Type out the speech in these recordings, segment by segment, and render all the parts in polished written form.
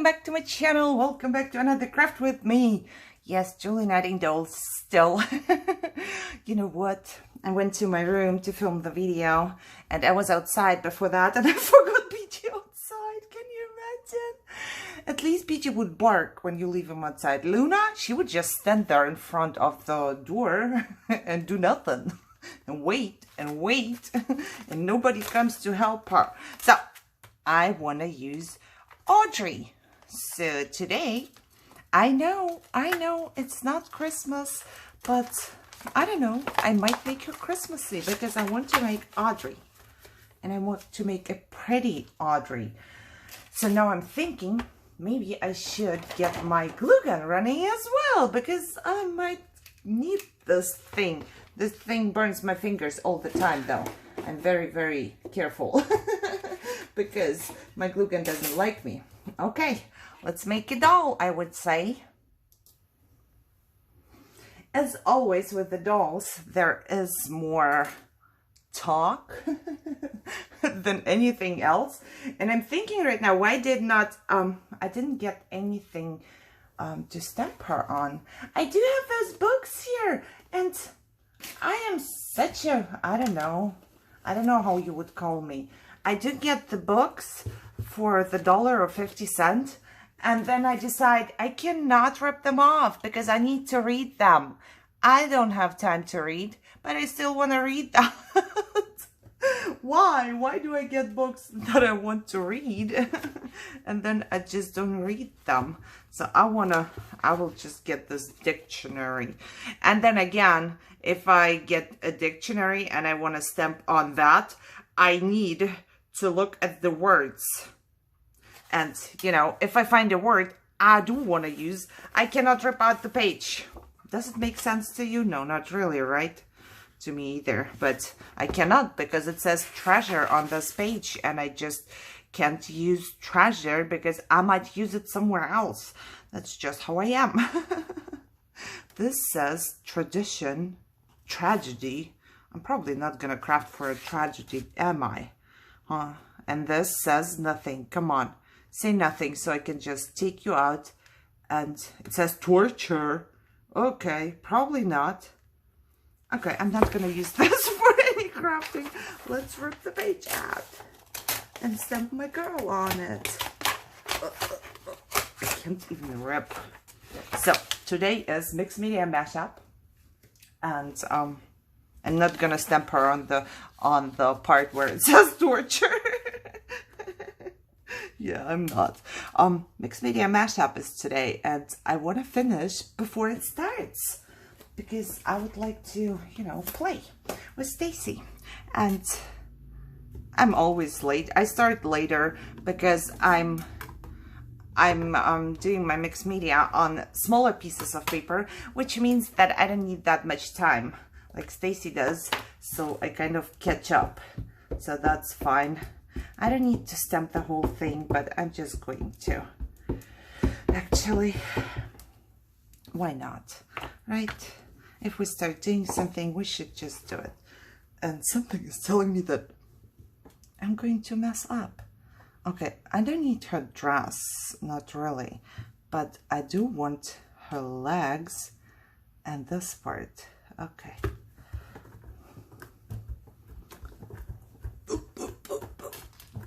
back to my channel. Welcome back to another craft with me. Yes, Julie knitting dolls still. You know what? I went to my room to film the video and I was outside before that and I forgot PG outside. Can you imagine? At least PG would bark when you leave him outside. Luna, she would just stand there in front of the door and do nothing and wait and wait and nobody comes to help her. So I want to use Audrey. So today, I know it's not Christmas, but I don't know, I might make her Christmassy because I want to make Audrey. And I want to make a pretty Audrey. So now I'm thinking maybe I should get my glue gun running as well because I might need this thing. This thing burns my fingers all the time though. I'm very, very careful because my glue gun doesn't like me. Okay, let's make a doll, I would say. As always with the dolls, there is more talk than anything else. And I'm thinking right now, why did not, I didn't get anything to stamp her on. I do have those books here and I am such a, I don't know how you would call me. I did get the books for the $1.50 and then I decide I cannot rip them off because I need to read them. I don't have time to read, but I still want to read them. Why? Why do I get books that I want to read and then I just don't read them? So I will just get this dictionary. And then again, if I get a dictionary and I want to stamp on that, I need to look at the words. And, you know, if I find a word I do want to use, I cannot rip out the page. Does it make sense to you? No, not really, right? To me either. But I cannot because it says treasure on this page and I just can't use treasure because I might use it somewhere else. That's just how I am. This says tradition, tragedy. I'm probably not going to craft for a tragedy, am I? And this says nothing. Come on, say nothing so I can just take you out. And it says torture. Okay, probably not. Okay, I'm not going to use this for any crafting. Let's rip the page out and stamp my girl on it. I can't even rip. So today is mixed media mashup, and I'm not gonna stamp her on the part where it says torture. Yeah, I'm not. Mixed media mashup is today, and I want to finish before it starts because I would like to, you know, play with Stacy. And I'm always late. I start later because I'm doing my mixed media on smaller pieces of paper, which means that I don't need that much time like Stacy does, so I kind of catch up. So that's fine. I don't need to stamp the whole thing, but I'm just going to. Actually, why not, right? If we start doing something, we should just do it. And something is telling me that I'm going to mess up. Okay, I don't need her dress, not really, but I do want her legs and this part. Okay.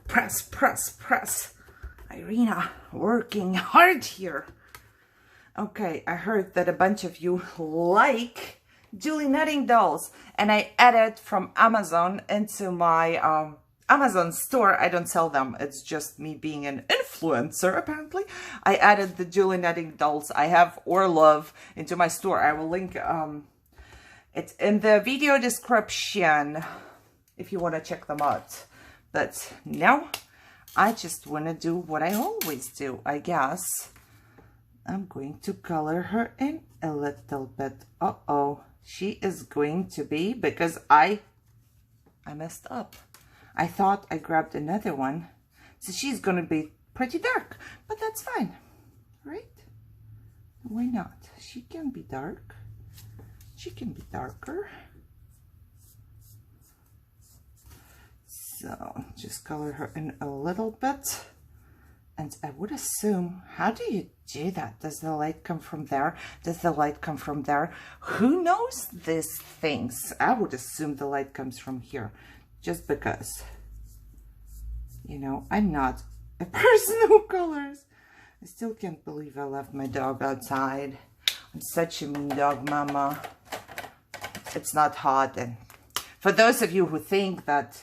Press, press, press. Irina, working hard here. Okay, I heard that a bunch of you like Julie knitting dolls, and I added from Amazon into my Amazon store. I don't sell them. It's just me being an influencer, apparently. I added the Julie knitting dolls I have or love into my store. I will link it's in the video description if you want to check them out. But now I just want to do what I always do, I guess. I'm going to color her in a little bit. Uh-oh, she is going to be, because I messed up. I thought I grabbed another one. So she's going to be pretty dark, but that's fine, right? Why not? She can be dark. She can be darker. So just color her in a little bit. And And I would assume, how do you do that? Does the light come from there? Does the light come from there? Who knows these things? I would assume the light comes from here, just because, you know, I'm not a person who colors. I still can't believe I left my dog outside. I'm such a mean dog, Mama. It's not hot. And for those of you who think that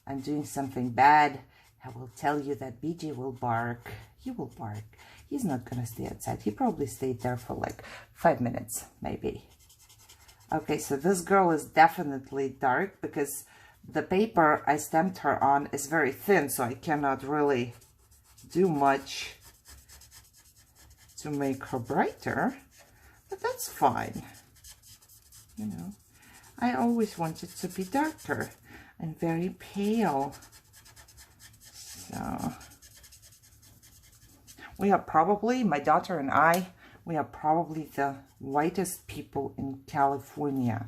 I'm doing something bad, I will tell you that BJ will bark. He will bark. He's not going to stay outside. He probably stayed there for like 5 minutes, maybe. Okay, so this girl is definitely dark because the paper I stamped her on is very thin, so I cannot really do much to make her brighter. But that's fine. You know, I always wanted to be darker and very pale. So we are probably, my daughter and I, we are probably the whitest people in California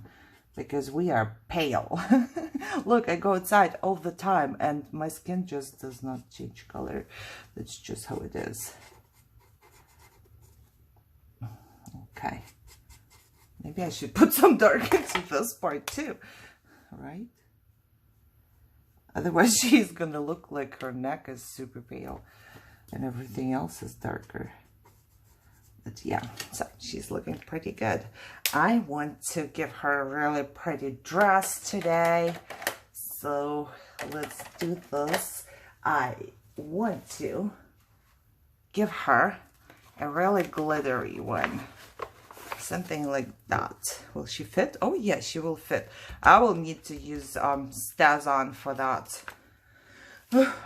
because we are pale. Look, I go outside all the time and my skin just does not change color. That's just how it is. Okay. Maybe I should put some dark into this part too, right? Otherwise, she's going to look like her neck is super pale and everything else is darker. But yeah, so she's looking pretty good. I want to give her a really pretty dress today. So let's do this. I want to give her a really glittery one. Something like that. Will she fit? Oh yeah, she will fit. I will need to use Stazon for that.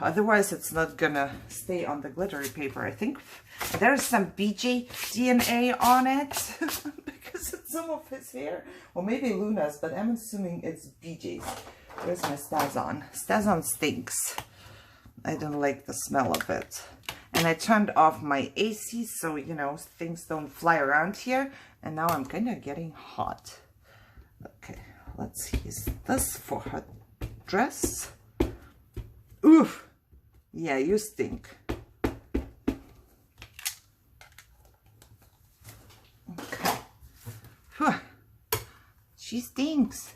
Otherwise it's not gonna stay on the glittery paper. I think there's some BJ DNA on it because it's some of his hair, or maybe Luna's, but I'm assuming it's BJ's. Where's my Stazon? Stazon stinks. I don't like the smell of it. And I turned off my AC so, you know, things don't fly around here. And now I'm kind of getting hot. Okay, let's use this for her dress. Oof! Yeah, you stink. Okay. Whew. She stinks.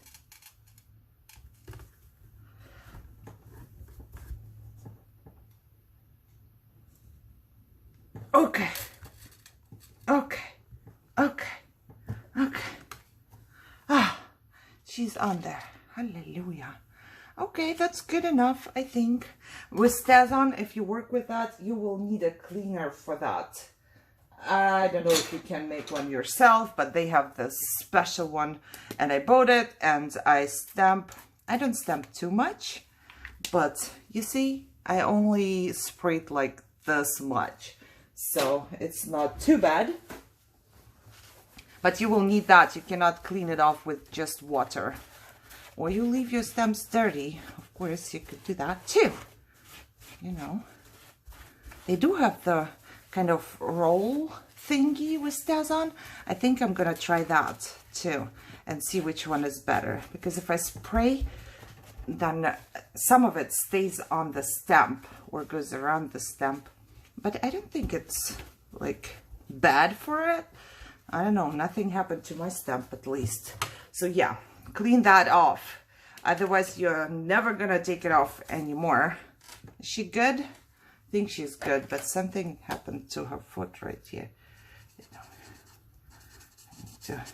Okay. Okay. Okay. Okay. Ah, she's on there. Hallelujah. Okay, that's good enough, I think. With Stazon, if you work with that, you will need a cleaner for that. I don't know if you can make one yourself, but they have this special one. And I bought it, and I don't stamp too much. But, you see, I only sprayed like this much. So, it's not too bad. But you will need that. You cannot clean it off with just water. Or you leave your stamps dirty. Of course, you could do that too. You know. They do have the kind of roll thingy with Stazon. I think I'm going to try that too. And see which one is better. Because if I spray, then some of it stays on the stamp. Or goes around the stamp. But I don't think it's like bad for it. I don't know, nothing happened to my stamp at least. So yeah, clean that off. Otherwise, you're never gonna take it off anymore. Is she good? I think she's good, but something happened to her foot right here. You know, I need to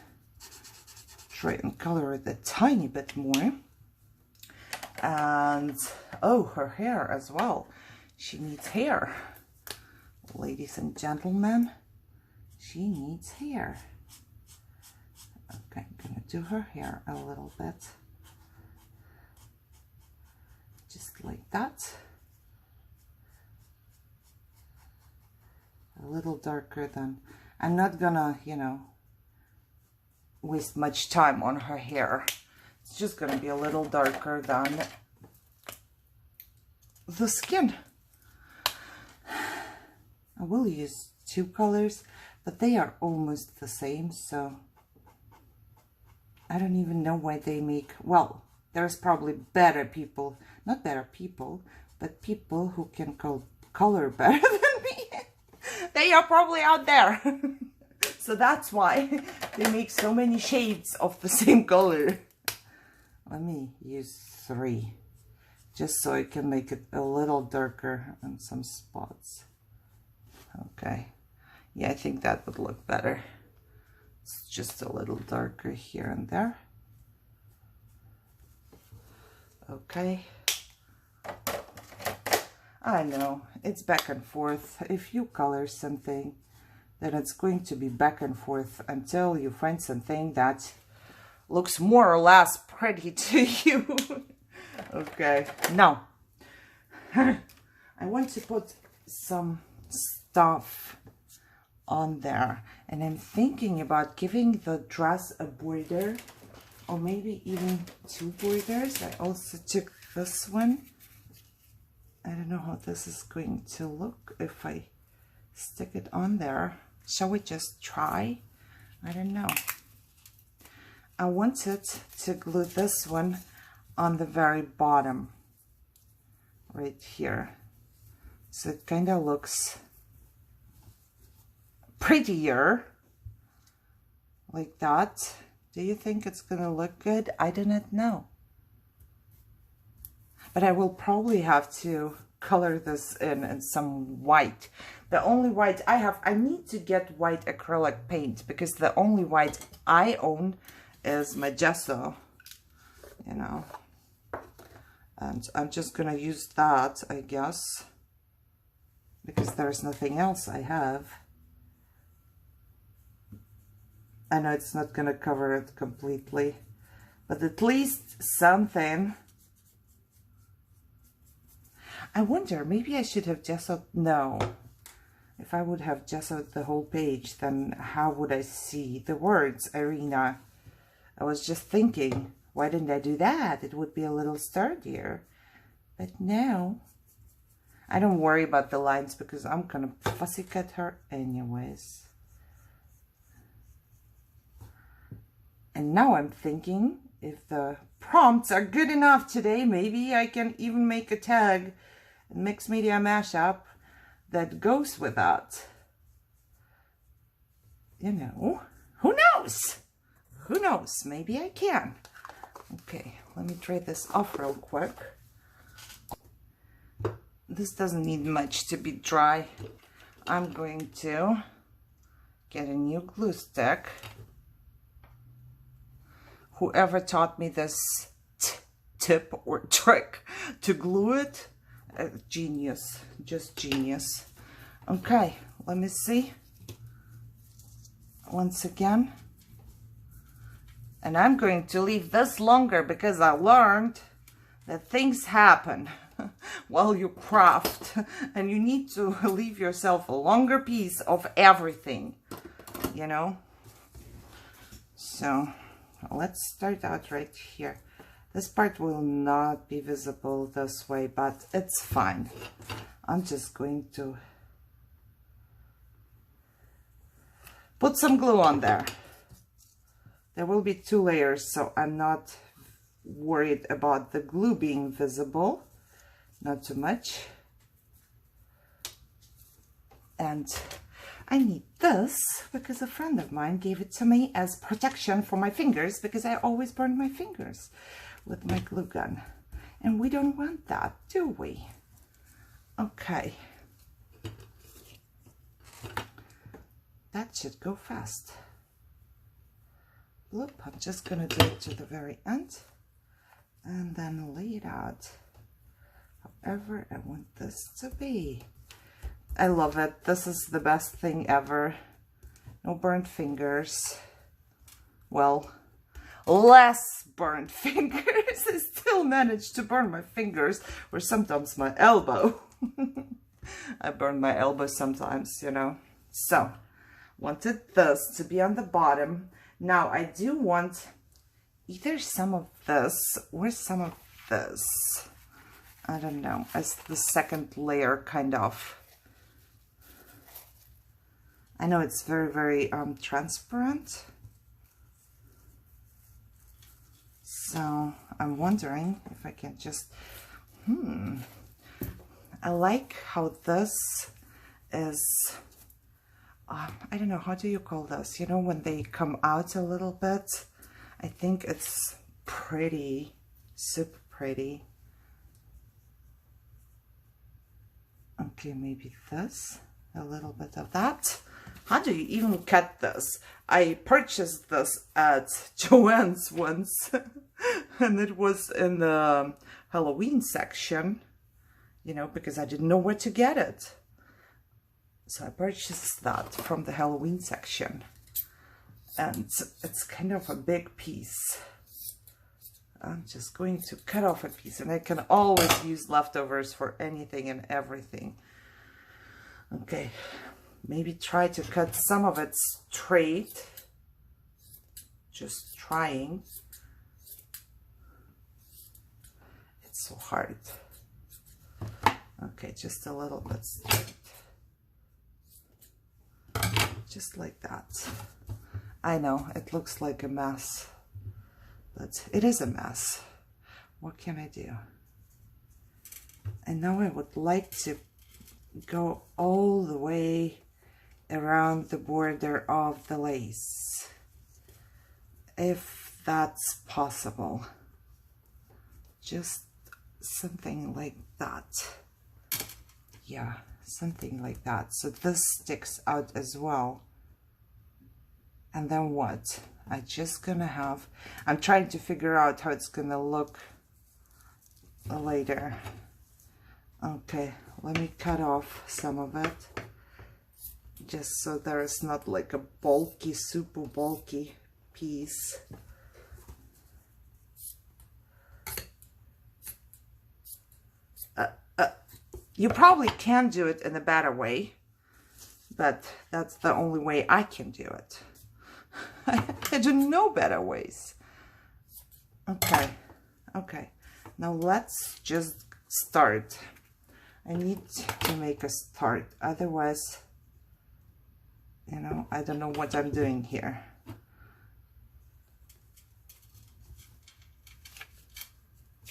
try and color it a tiny bit more. And, oh, her hair as well. She needs hair. Ladies and gentlemen. She needs hair. Okay, I'm gonna do her hair a little bit. Just like that. A little darker than... I'm not gonna, you know, waste much time on her hair. It's just gonna be a little darker than the skin. I will use 2 colors. But they are almost the same, so I don't even know why they make... Well, there's probably better people, not better people, but people who can color better than me. They are probably out there. So that's why they make so many shades of the same color. Let me use 3, just so I can make it a little darker on some spots. Okay. Yeah, I think that would look better. It's just a little darker here and there. Okay. I know, it's back and forth. If you color something, then it's going to be back and forth until you find something that looks more or less pretty to you. Okay, now I want to put some stuff on there, and I'm thinking about giving the dress a border, or maybe even 2 borders. I also took this one. I don't know how this is going to look if I stick it on there. Shall we just try? I don't know. I wanted to glue this one on the very bottom, right here. So it kind of looks prettier, like that. Do you think it's gonna look good? I do not know. But I will probably have to color this in some white. The only white I have, I need to get white acrylic paint, because the only white I own is my gesso, you know. And I'm just gonna use that, I guess, because there's nothing else I have. I know it's not gonna cover it completely, but at least something. I wonder, maybe I should have gessoed. No. If I would have gessoed the whole page, then how would I see the words, Irina? I was just thinking, why didn't I do that? It would be a little sturdier. But no. I don't worry about the lines, because I'm gonna fussy cut her anyways. And now I'm thinking, if the prompts are good enough today, maybe I can even make a tag, a mixed media mashup that goes with that. You know, who knows? Who knows? Maybe I can. Okay, let me try this off real quick. This doesn't need much to be dry. I'm going to get a new glue stick. Whoever taught me this tip or trick to glue it, genius, just genius. Okay, let me see. Once again. And I'm going to leave this longer, because I learned that things happen while you craft, and you need to leave yourself a longer piece of everything, you know. So let's start out right here. This part will not be visible this way, but it's fine. I'm just going to put some glue on there. There will be 2 layers, so I'm not worried about the glue being visible. Not too much. And I need this because a friend of mine gave it to me as protection for my fingers, because I always burn my fingers with my glue gun. And we don't want that, do we? Okay. That should go fast. Look, I'm just gonna do it to the very end and then lay it out however I want this to be. I love it. This is the best thing ever. No burnt fingers. Well, less burnt fingers. I still manage to burn my fingers, or sometimes my elbow. I burn my elbow sometimes, you know. So, wanted this to be on the bottom. Now, I do want either some of this or some of this. I don't know, as the second layer, kind of. I know it's very, very transparent. So I'm wondering if I can just, I like how this is, I don't know, how do you call this? You know, when they come out a little bit, I think it's pretty, super pretty. Okay, maybe this, a little bit of that. How do you even cut this? I purchased this at Joann's once, and it was in the Halloween section, you know, because I didn't know where to get it. So I purchased that from the Halloween section, and it's kind of a big piece. I'm just going to cut off a piece, and I can always use leftovers for anything and everything. Okay, maybe try to cut some of it straight. Just trying. It's so hard. Okay, just a little bit straight. Just like that. I know, it looks like a mess, but it is a mess. What can I do? And now I would like to go all the way around the border of the lace, if that's possible. Just something like that. Yeah, something like that. So this sticks out as well. And then what? I'm just gonna have, I'm trying to figure out how it's gonna look later. Okay, let me cut off some of it, just so there's not like a bulky, super bulky piece. You probably can do it in a better way, but that's the only way I can do it. I don't know better ways. Okay, okay. Now let's just start. I need to make a start, otherwise, you know, I don't know what I'm doing here.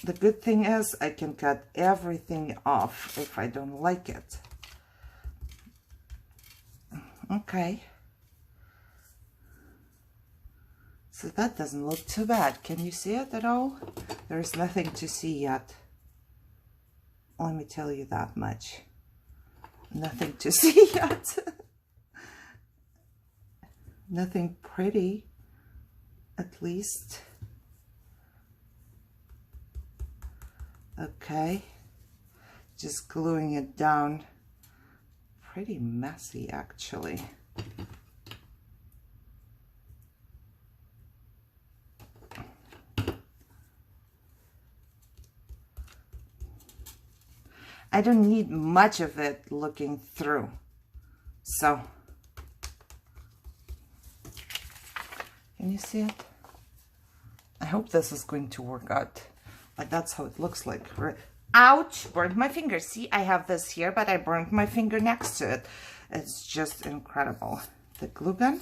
The good thing is I can cut everything off if I don't like it. Okay. So that doesn't look too bad. Can you see it at all? There's nothing to see yet. Let me tell you that much. Nothing to see yet. Nothing pretty, at least. Okay. Just gluing it down. Pretty messy, actually. I don't need much of it looking through. So, can you see it? I hope this is going to work out. But that's how it looks like. Ouch! Burned my finger. See, I have this here, but I burned my finger next to it. It's just incredible. The glue gun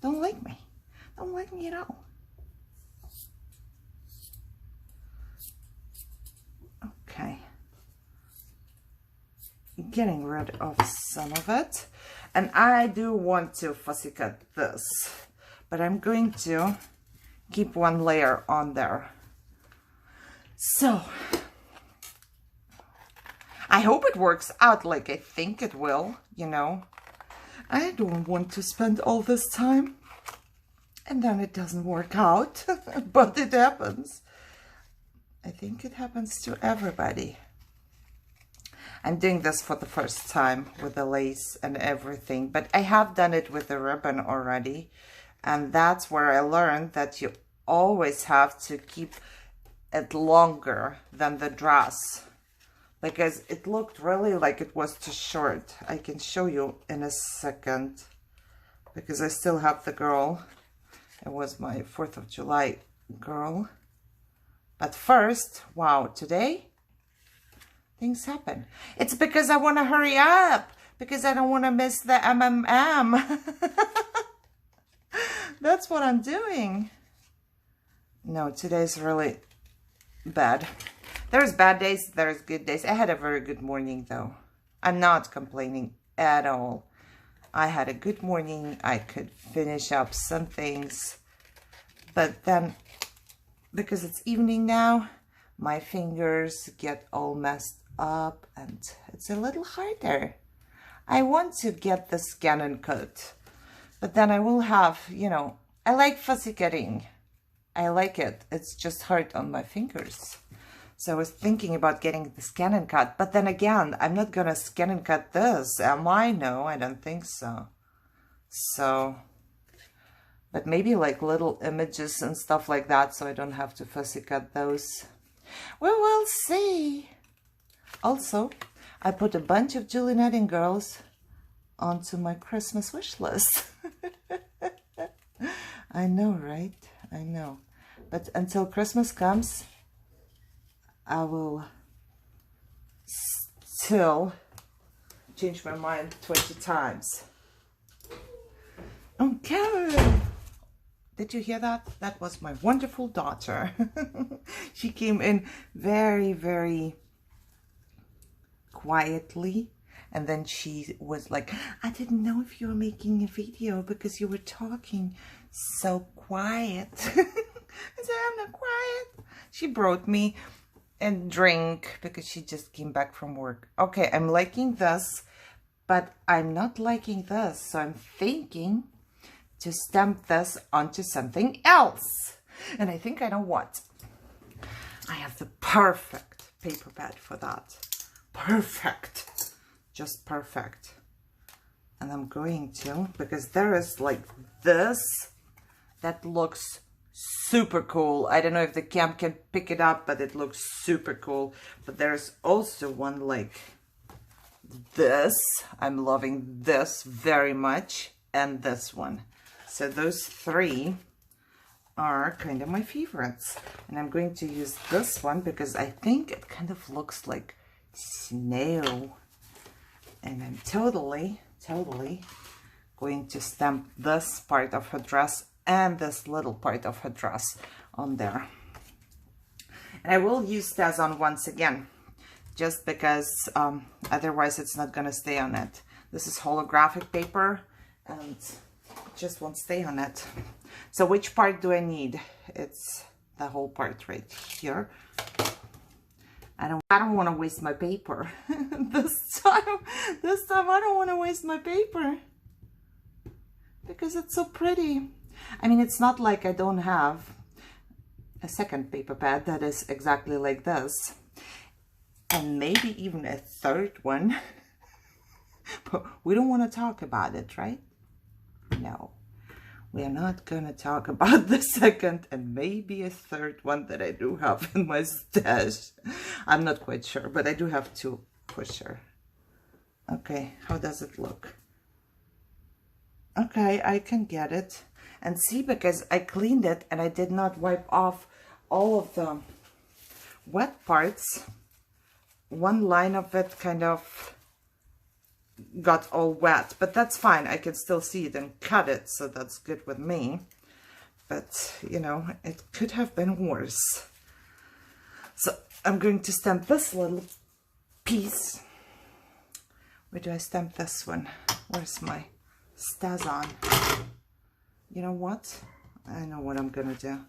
don't like me. Don't like me at all. Okay. Getting rid of some of it, and I do want to fussy cut this, but I'm going to keep one layer on there. So I hope it works out like I think it will, you know. I don't want to spend all this time and then it doesn't work out, but it happens. I think it happens to everybody. I'm doing this for the first time with the lace and everything, but I have done it with the ribbon already. And that's where I learned that you always have to keep it longer than the dress, because it looked really like it was too short. I can show you in a second, because I still have the girl. It was my 4th of July girl. But first, wow, today things happen. It's because I want to hurry up, because I don't want to miss the MMM. That's what I'm doing. No, today's really bad. There's bad days, there's good days. I had a very good morning though. I'm not complaining at all. I had a good morning. I could finish up some things. But then, because it's evening now, my fingers get all messed up and it's a little harder. I want to get the scan and cut, but then I will have, you know, I like fussy cutting. I like it. It's just hard on my fingers. So I was thinking about getting the scan and cut, but then again, I'm not gonna scan and cut this, am I? No, I don't think so. So, but maybe like little images and stuff like that, so I don't have to fussy cut those. Well, we'll see. Also, I put a bunch of Julie Nightingales onto my Christmas wish list. I know, right? I know. But until Christmas comes, I will still change my mind 20 times. Okay. Did you hear that? That was my wonderful daughter. She came in very, very quietly. And then she was like, I didn't know if you were making a video because you were talking so quiet. I said, I'm not quiet. She brought me a drink because she just came back from work. Okay, I'm liking this, but I'm not liking this. So I'm thinking to stamp this onto something else. And I think I know what. I have the perfect paper pad for that. Perfect. Just perfect. And I'm going to, because there is like this that looks super cool. I don't know if the cam can pick it up, but it looks super cool. But there's also one like this. I'm loving this very much. And this one. So those three are kind of my favorites. And I'm going to use this one because I think it kind of looks like snow. And I'm totally going to stamp this part of her dress and this little part of her dress on there. And I will use StazOn once again, just because otherwise it's not going to stay on it. This is holographic paper and it just won't stay on it. So which part do I need? It's the whole part right here. I don't want to waste my paper. This time I don't want to waste my paper because it's so pretty. I mean, it's not like I don't have a second paper pad that is exactly like this, and maybe even a third one. But we don't want to talk about it, right? No. We are not going to talk about the second and maybe a third one that I do have in my stash. I'm not quite sure, but I do have two pusher. Okay, how does it look? Okay, I can get it. And see, because I cleaned it and I did not wipe off all of the wet parts, one line of it kind of got all wet, but that's fine. I can still see it and cut it, so that's good with me. But, you know, it could have been worse. So I'm going to stamp this little piece. Where do I stamp this one? Where's my StazOn? You know what? I know what I'm going to do.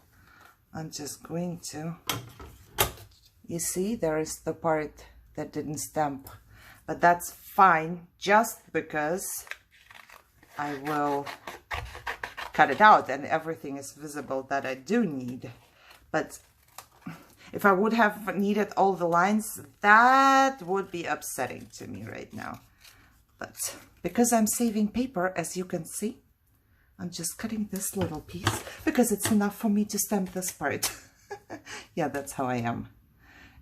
I'm just going to... You see, there is the part that didn't stamp. But that's fine, just because I will cut it out and everything is visible that I do need. But if I would have needed all the lines, that would be upsetting to me right now. But because I'm saving paper, as you can see, I'm just cutting this little piece because it's enough for me to stamp this part. Yeah, that's how I am.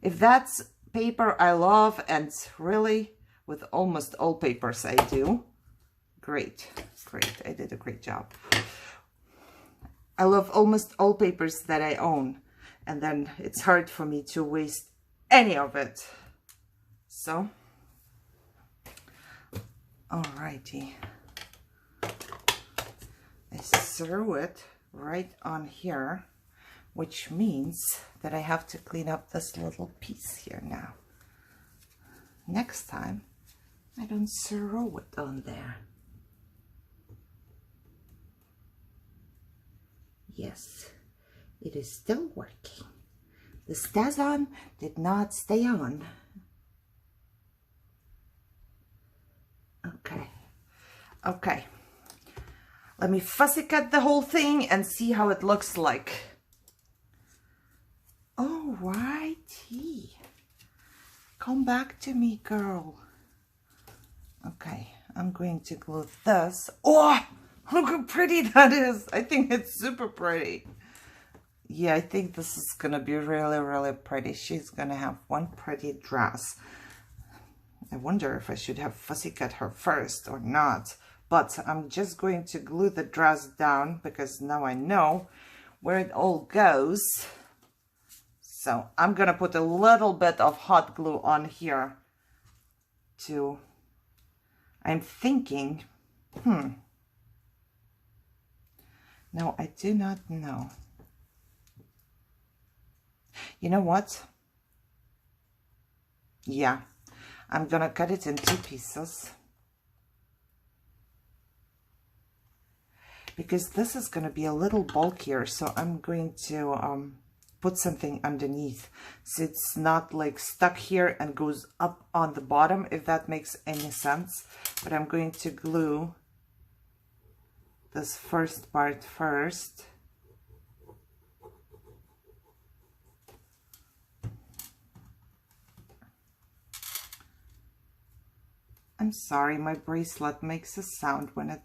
If that's paper I love, and really with almost all papers I do, great, I did a great job. I love almost all papers that I own, and then it's hard for me to waste any of it. So alrighty, I threw it right on here which means that I have to clean up this little piece here now. Next time, I don't throw it on there. Yes, it is still working. The stays on did not stay on. Okay. Let me fussy cut the whole thing and see how it looks like. Alrighty. Come back to me, girl. Okay, I'm going to glue this. Oh, look how pretty that is. I think it's super pretty. Yeah, I think this is gonna be really, really pretty. She's gonna have one pretty dress. I wonder if I should have fussy cut her first or not. But I'm just going to glue the dress down because now I know where it all goes. So I'm gonna put a little bit of hot glue on here too. I'm thinking, no, I do not know. You know what? Yeah, I'm gonna cut it in 2 pieces. Because this is gonna be a little bulkier, so I'm going to put something underneath. So it's not like stuck here and goes up on the bottom, if that makes any sense. But I'm going to glue this first part first. I'm sorry, my bracelet makes a sound when it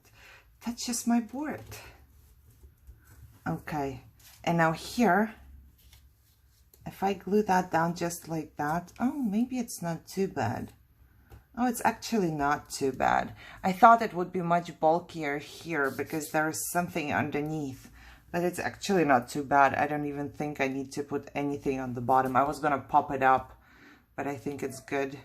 touches my board. Okay, and now here, if I glue that down just like that, oh, maybe it's not too bad. Oh, it's actually not too bad. I thought it would be much bulkier here because there's something underneath, but it's actually not too bad. I don't even think I need to put anything on the bottom. I was gonna pop it up, but I think it's good.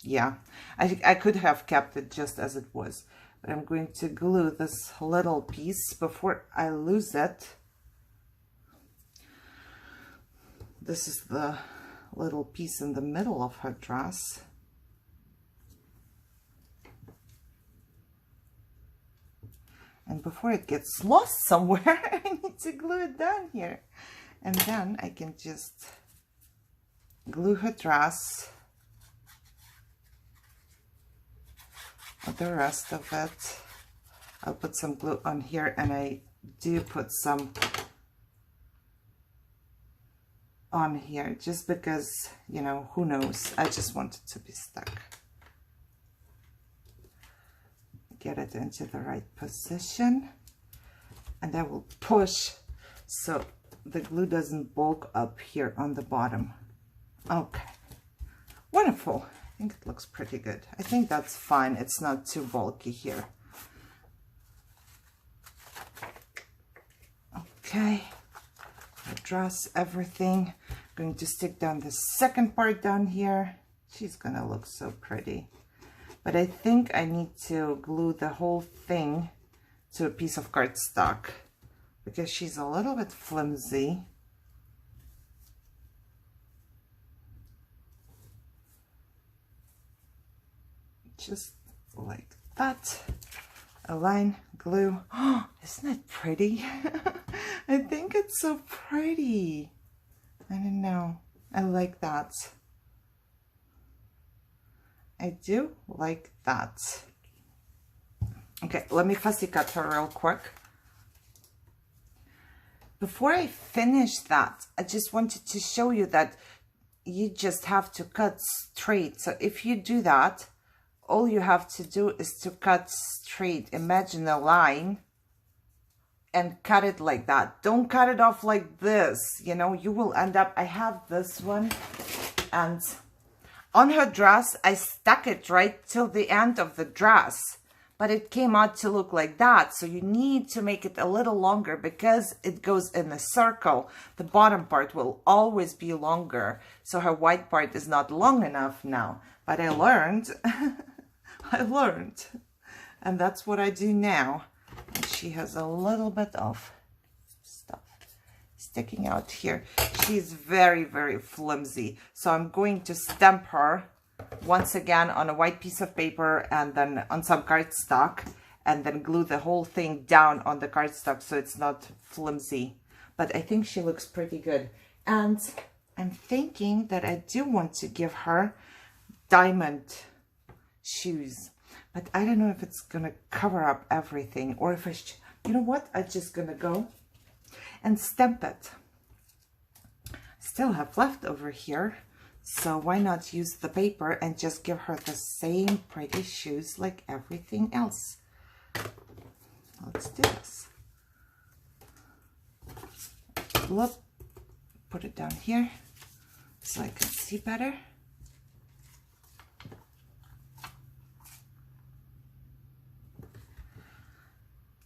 Yeah, I could have kept it just as it was, but I'm going to glue this little piece before I lose it. This is the little piece in the middle of her dress. And before it gets lost somewhere, I need to glue it down here. And then I can just glue her dress with the rest of it. I'll put some glue on here, and I do put some on here just because, you know, who knows, I just want it to be stuck. Get it into the right position, and I will push so the glue doesn't bulk up here on the bottom. Okay, wonderful. I think it looks pretty good. I think that's fine. It's not too bulky here. Okay, dress everything. I'm going to stick down the second part down here. She's gonna look so pretty. But I think I need to glue the whole thing to a piece of cardstock because she's a little bit flimsy. Just like that. Align, glue. Oh, isn't it pretty? I think it's so pretty. I don't know. I like that. I do like that. Okay, let me fussy cut her real quick. Before I finish that, I just wanted to show you that you just have to cut straight. So if you do that, all you have to do is to cut straight. Imagine a line and cut it like that. Don't cut it off like this, you know, you will end up, I have this one, and on her dress, I stuck it right till the end of the dress, but it came out to look like that. So you need to make it a little longer because it goes in a circle. The bottom part will always be longer. So her white part is not long enough now, but I learned, I learned, and that's what I do now. And she has a little bit of stuff sticking out here. She's very, very flimsy. So I'm going to stamp her once again on a white piece of paper and then on some cardstock, and then glue the whole thing down on the cardstock so it's not flimsy. But I think she looks pretty good. And I'm thinking that I do want to give her diamond shoes. But I don't know if it's going to cover up everything, or if I you know what? I'm just going to go and stamp it. Still have left over here. So why not use the paper and just give her the same pretty shoes like everything else? Let's do this. Look, put it down here so I can see better.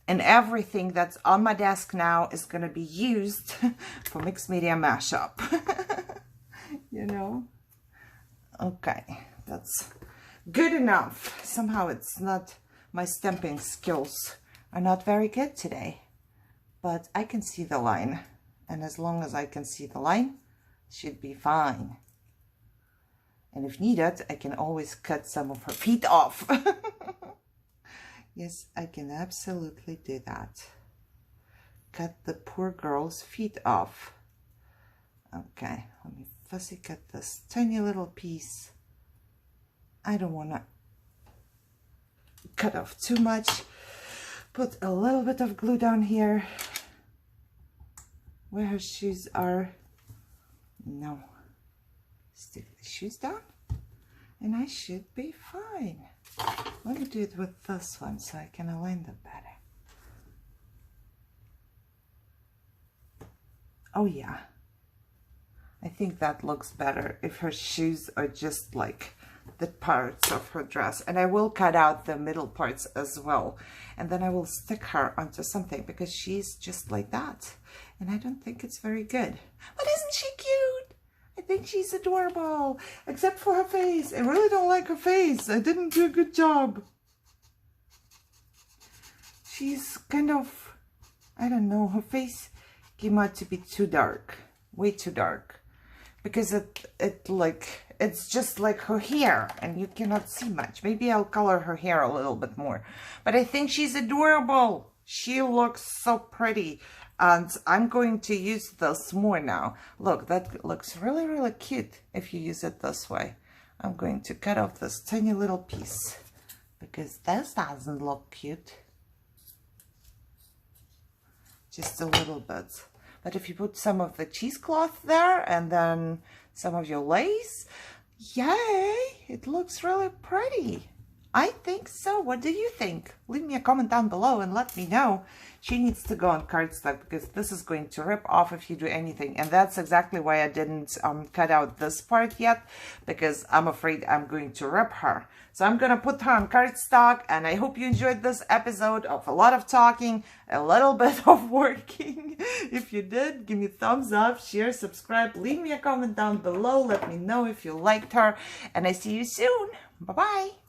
And everything that's on my desk now is going to be used for mixed media mashup. You know? Okay, that's good enough. Somehow it's not, my stamping skills are not very good today. But I can see the line. And as long as I can see the line, should be fine. And if needed, I can always cut some of her feet off. Yes, I can absolutely do that. Cut the poor girl's feet off. Okay, let me fussy cut this tiny little piece. I don't want to cut off too much. Put a little bit of glue down here where her shoes are. No. Stick the shoes down and I should be fine. Let me do it with this one so I can align them better. Oh yeah, I think that looks better if her shoes are just like the parts of her dress. And I will cut out the middle parts as well. And then I will stick her onto something because she's just like that. And I don't think it's very good. But isn't she cute? I think she's adorable, except for her face. I really don't like her face. I didn't do a good job. She's kind of, I don't know, her face came out to be too dark, way too dark, because it's just like her hair and you cannot see much. Maybe I'll color her hair a little bit more, but I think she's adorable. She looks so pretty. And I'm going to use this more now. Look, that looks really, really cute if you use it this way. I'm going to cut off this tiny little piece because this doesn't look cute. Just a little bit. But if you put some of the cheesecloth there and then some of your lace, yay, it looks really pretty. I think so. What do you think? Leave me a comment down below and let me know. She needs to go on cardstock because this is going to rip off if you do anything. And that's exactly why I didn't cut out this part yet, because I'm afraid I'm going to rip her. So I'm going to put her on cardstock, and I hope you enjoyed this episode of a lot of talking, a little bit of working. If you did, give me a thumbs up, share, subscribe, leave me a comment down below. Let me know if you liked her, and I see you soon. Bye-bye.